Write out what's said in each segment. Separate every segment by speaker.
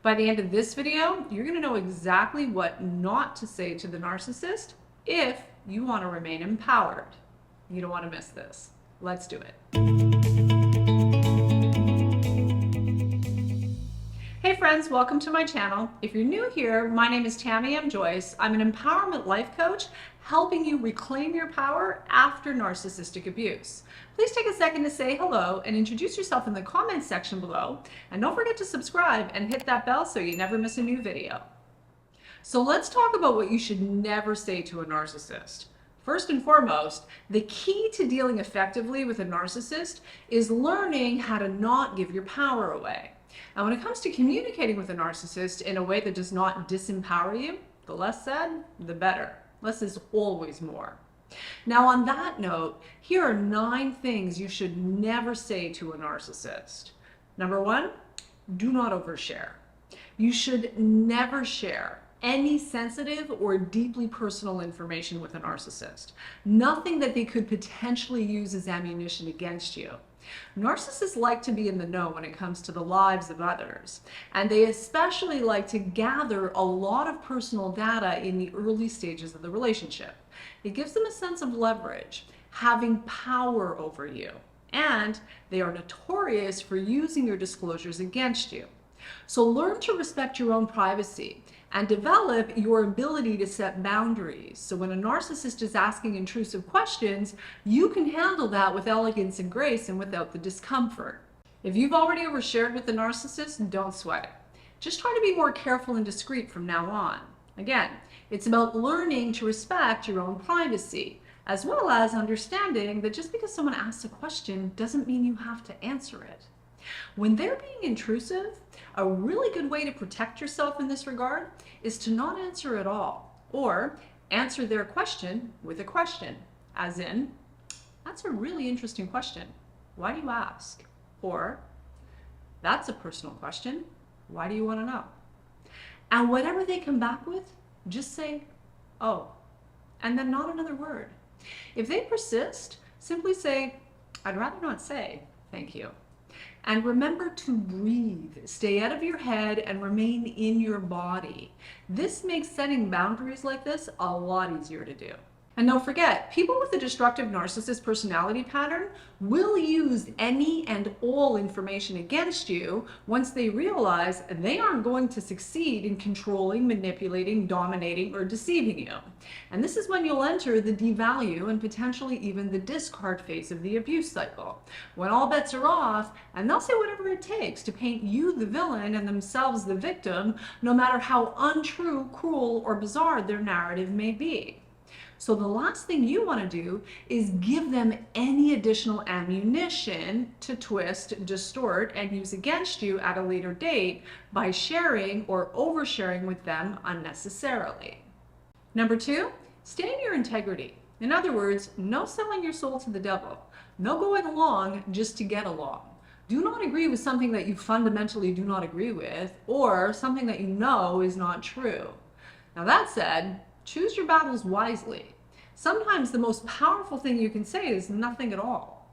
Speaker 1: By the end of this video, you're going to know exactly what not to say to the narcissist if you want to remain empowered. You don't want to miss this. Let's do it. Hey friends, welcome to my channel. If you're new here, my name is Tammy M. Joyce. I'm an empowerment life coach helping you reclaim your power after narcissistic abuse. Please take a second to say hello and introduce yourself in the comments section below. And don't forget to subscribe and hit that bell so you never miss a new video. So let's talk about what you should never say to a narcissist. First and foremost, the key to dealing effectively with a narcissist is learning how to not give your power away. And when it comes to communicating with a narcissist in a way that does not disempower you, the less said, the better. Less is always more. Now, on that note, here are 9 things you should never say to a narcissist. Number 1, do not overshare. You should never share any sensitive or deeply personal information with a narcissist. Nothing that they could potentially use as ammunition against you. Narcissists like to be in the know when it comes to the lives of others, and they especially like to gather a lot of personal data in the early stages of the relationship. It gives them a sense of leverage, having power over you, and they are notorious for using your disclosures against you. So learn to respect your own privacy and develop your ability to set boundaries. So when a narcissist is asking intrusive questions, you can handle that with elegance and grace and without the discomfort. If you've already overshared with the narcissist, don't sweat it. Just try to be more careful and discreet from now on. Again, it's about learning to respect your own privacy, as well as understanding that just because someone asks a question doesn't mean you have to answer it. When they're being intrusive, a really good way to protect yourself in this regard is to not answer at all, or answer their question with a question, as in, "That's a really interesting question. Why do you ask?" Or, "That's a personal question. Why do you want to know?" And whatever they come back with, just say, "Oh," and then not another word. If they persist, simply say, "I'd rather not say, thank you." And remember to breathe, stay out of your head, and remain in your body. This makes setting boundaries like this a lot easier to do. And don't forget, people with a destructive narcissist personality pattern will use any and all information against you once they realize they aren't going to succeed in controlling, manipulating, dominating, or deceiving you. And this is when you'll enter the devalue and potentially even the discard phase of the abuse cycle, when all bets are off and they'll say whatever it takes to paint you the villain and themselves the victim, no matter how untrue, cruel, or bizarre their narrative may be. So the last thing you want to do is give them any additional ammunition to twist, distort, and use against you at a later date by sharing or oversharing with them unnecessarily. Number 2, stay in your integrity. In other words, no selling your soul to the devil. No going along just to get along. Do not agree with something that you fundamentally do not agree with, or something that you know is not true. Now that said, choose your battles wisely. Sometimes the most powerful thing you can say is nothing at all.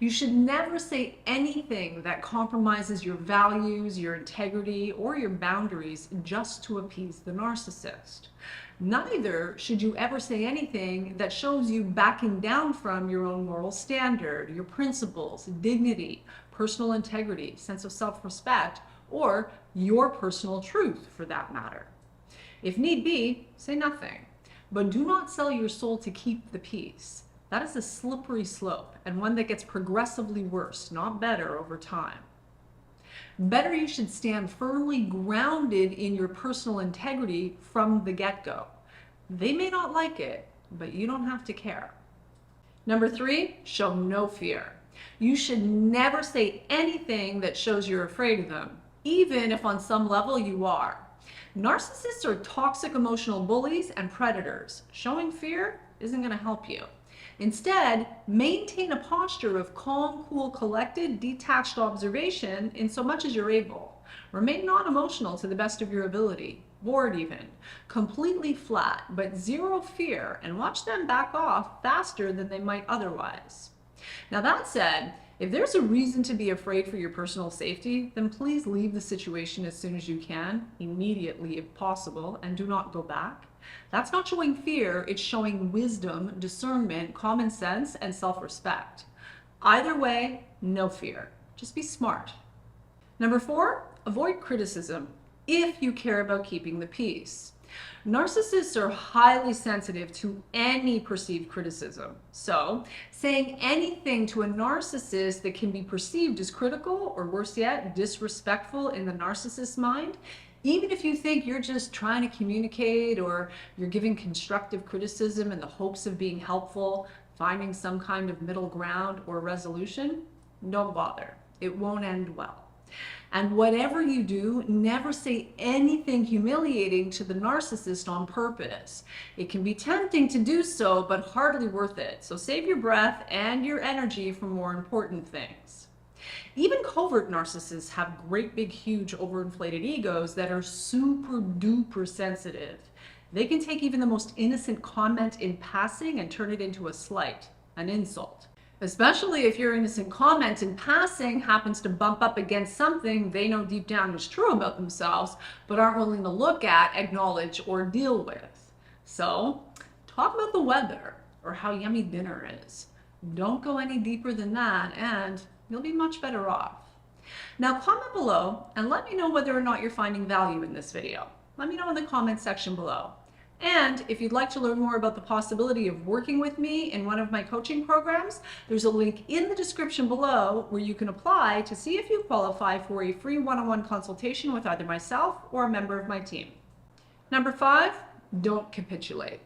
Speaker 1: You should never say anything that compromises your values, your integrity, or your boundaries just to appease the narcissist. Neither should you ever say anything that shows you backing down from your own moral standard, your principles, dignity, personal integrity, sense of self-respect, or your personal truth for that matter. If need be, say nothing, but do not sell your soul to keep the peace. That is a slippery slope, and one that gets progressively worse, not better, over time. Better you should stand firmly grounded in your personal integrity from the get-go. They may not like it, but you don't have to care. Number 3, show no fear. You should never say anything that shows you're afraid of them, even if on some level you are. Narcissists are toxic emotional bullies and predators. Showing fear isn't going to help you. Instead, maintain a posture of calm, cool, collected, detached observation in so much as you're able. Remain non-emotional to the best of your ability, bored even, completely flat, but zero fear, and watch them back off faster than they might otherwise. Now that said, If there's a reason to be afraid for your personal safety, then please leave the situation as soon as you can, immediately if possible, and do not go back. That's not showing fear, it's showing wisdom, discernment, common sense, and self-respect. Either way, no fear. Just be smart. Number 4, avoid criticism if you care about keeping the peace. Narcissists are highly sensitive to any perceived criticism. So, saying anything to a narcissist that can be perceived as critical, or worse yet, disrespectful in the narcissist's mind, even if you think you're just trying to communicate or you're giving constructive criticism in the hopes of being helpful, finding some kind of middle ground or resolution, don't bother. It won't end well. And whatever you do, never say anything humiliating to the narcissist on purpose. It can be tempting to do so, but hardly worth it. So save your breath and your energy for more important things. Even covert narcissists have great big huge overinflated egos that are super duper sensitive. They can take even the most innocent comment in passing and turn it into a slight, an insult. Especially if your innocent comment in passing happens to bump up against something they know deep down is true about themselves, but aren't willing to look at, acknowledge, or deal with. So, talk about the weather or how yummy dinner is. Don't go any deeper than that, and you'll be much better off. Now, comment below and let me know whether or not you're finding value in this video. Let me know in the comment section below. And if you'd like to learn more about the possibility of working with me in one of my coaching programs, there's a link in the description below where you can apply to see if you qualify for a free one-on-one consultation with either myself or a member of my team. Number 5, don't capitulate.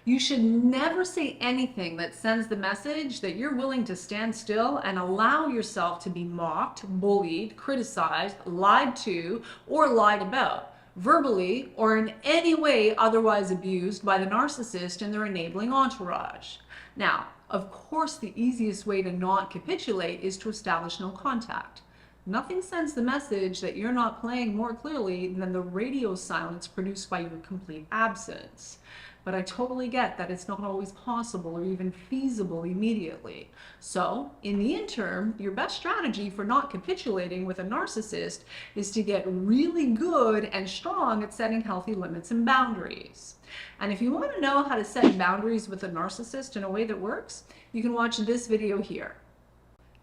Speaker 1: You should never say anything that sends the message that you're willing to stand still and allow yourself to be mocked, bullied, criticized, lied to, or lied about, verbally or in any way otherwise abused by the narcissist and their enabling entourage. Now, of course, the easiest way to not capitulate is to establish no contact. Nothing sends the message that you're not playing more clearly than the radio silence produced by your complete absence. But I totally get that it's not always possible or even feasible immediately. So, in the interim, your best strategy for not capitulating with a narcissist is to get really good and strong at setting healthy limits and boundaries. And if you want to know how to set boundaries with a narcissist in a way that works, you can watch this video here.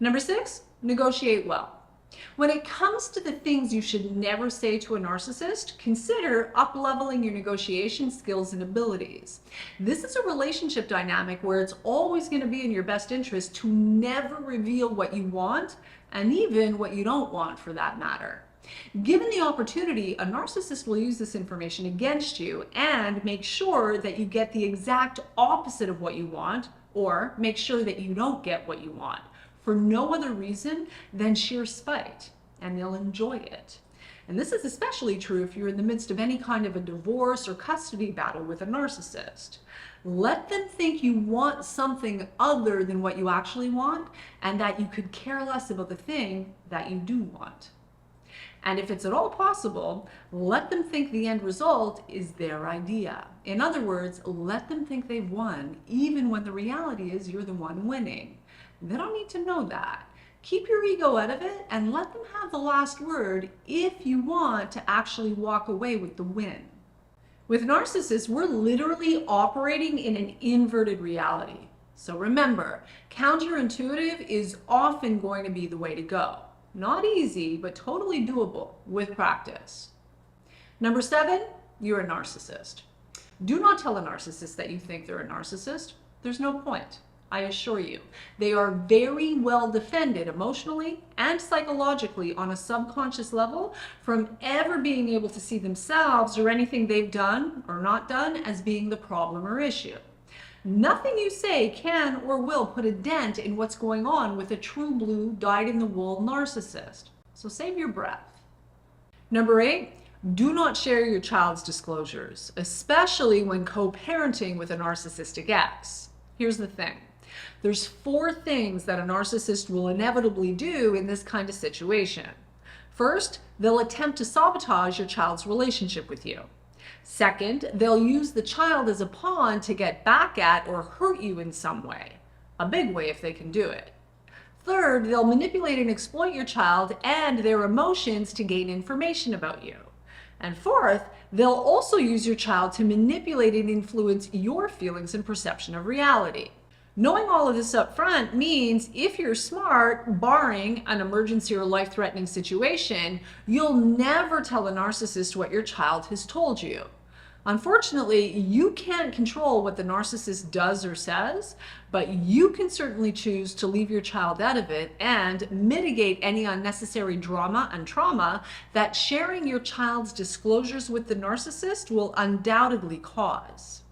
Speaker 1: Number 6, negotiate well. When it comes to the things you should never say to a narcissist, consider up-leveling your negotiation skills and abilities. This is a relationship dynamic where it's always going to be in your best interest to never reveal what you want, and even what you don't want for that matter. Given the opportunity, a narcissist will use this information against you and make sure that you get the exact opposite of what you want, or make sure that you don't get what you want, for no other reason than sheer spite, and they'll enjoy it. And this is especially true if you're in the midst of any kind of a divorce or custody battle with a narcissist. Let them think you want something other than what you actually want, and that you could care less about the thing that you do want. And if it's at all possible, let them think the end result is their idea. In other words, let them think they've won, even when the reality is you're the one winning. They don't need to know that. Keep your ego out of it and let them have the last word if you want to actually walk away with the win. With narcissists, we're literally operating in an inverted reality. So remember, counterintuitive is often going to be the way to go. Not easy, but totally doable with practice. Number 7, you're a narcissist. Do not tell a narcissist that you think they're a narcissist. There's no point. I assure you, they are very well defended emotionally and psychologically on a subconscious level from ever being able to see themselves or anything they've done or not done as being the problem or issue. Nothing you say can or will put a dent in what's going on with a true blue, dyed-in-the-wool narcissist. So save your breath. Number 8, do not share your child's disclosures, especially when co-parenting with a narcissistic ex. Here's the thing. There's 4 things that a narcissist will inevitably do in this kind of situation. First, they'll attempt to sabotage your child's relationship with you. Second, they'll use the child as a pawn to get back at or hurt you in some way. A big way if they can do it. Third, they'll manipulate and exploit your child and their emotions to gain information about you. And fourth, they'll also use your child to manipulate and influence your feelings and perception of reality. Knowing all of this up front means if you're smart, barring an emergency or life-threatening situation, you'll never tell a narcissist what your child has told you. Unfortunately, you can't control what the narcissist does or says, but you can certainly choose to leave your child out of it and mitigate any unnecessary drama and trauma that sharing your child's disclosures with the narcissist will undoubtedly cause.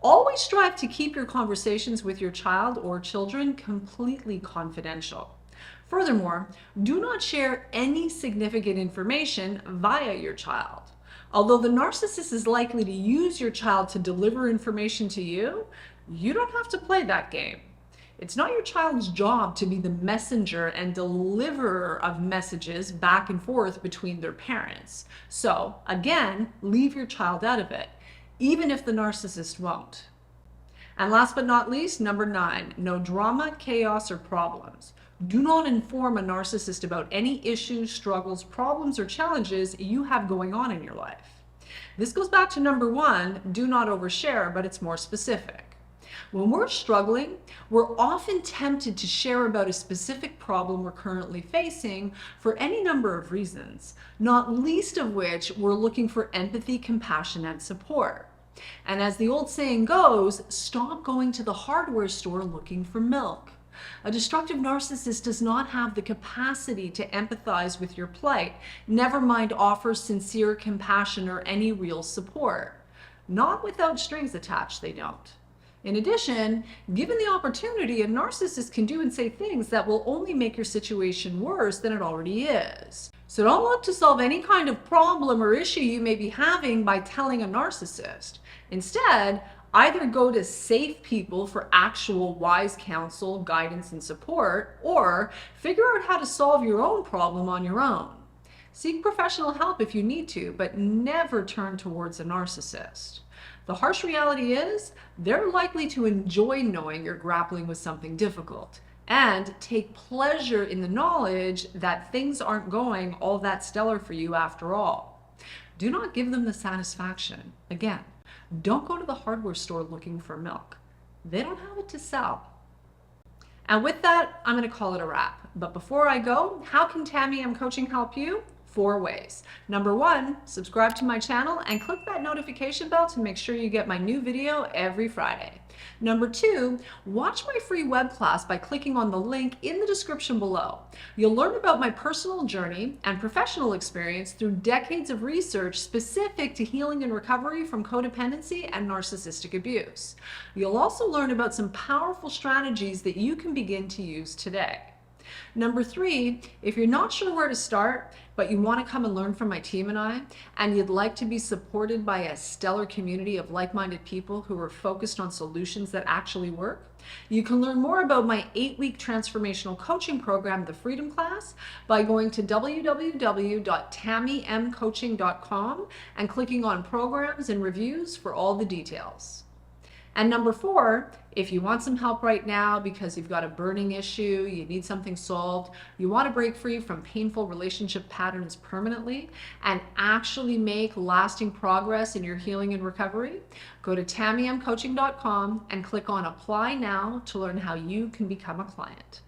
Speaker 1: Always strive to keep your conversations with your child or children completely confidential. Furthermore, do not share any significant information via your child. Although the narcissist is likely to use your child to deliver information to you, you don't have to play that game. It's not your child's job to be the messenger and deliverer of messages back and forth between their parents. So, again, leave your child out of it, even if the narcissist won't. And last but not least, number 9, no drama, chaos, or problems. Do not inform a narcissist about any issues, struggles, problems, or challenges you have going on in your life. This goes back to number 1, do not overshare, but it's more specific. When we're struggling, we're often tempted to share about a specific problem we're currently facing for any number of reasons, not least of which we're looking for empathy, compassion, and support. And as the old saying goes, stop going to the hardware store looking for milk. A destructive narcissist does not have the capacity to empathize with your plight, never mind offer sincere compassion or any real support. Not without strings attached, they don't. In addition, given the opportunity, a narcissist can do and say things that will only make your situation worse than it already is. So don't look to solve any kind of problem or issue you may be having by telling a narcissist. Instead, either go to safe people for actual wise counsel, guidance, and support, or figure out how to solve your own problem on your own. Seek professional help if you need to, but never turn towards a narcissist. The harsh reality is, they're likely to enjoy knowing you're grappling with something difficult and take pleasure in the knowledge that things aren't going all that stellar for you after all. Do not give them the satisfaction. Again, don't go to the hardware store looking for milk. They don't have it to sell. And with that, I'm going to call it a wrap. But before I go, how can Tammy M Coaching help you? 4 ways. Number 1, subscribe to my channel and click that notification bell to make sure you get my new video every Friday. Number 2, watch my free web class by clicking on the link in the description below. You'll learn about my personal journey and professional experience through decades of research specific to healing and recovery from codependency and narcissistic abuse. You'll also learn about some powerful strategies that you can begin to use today. Number 3, if you're not sure where to start, but you want to come and learn from my team and you'd like to be supported by a stellar community of like-minded people who are focused on solutions that actually work, you can learn more about my 8-week transformational coaching program, The Freedom Class, by going to www.tammymcoaching.com and clicking on programs and reviews for all the details. And number 4, if you want some help right now because you've got a burning issue, you need something solved, you want to break free from painful relationship patterns permanently and actually make lasting progress in your healing and recovery, go to tammymcoaching.com and click on Apply Now to learn how you can become a client.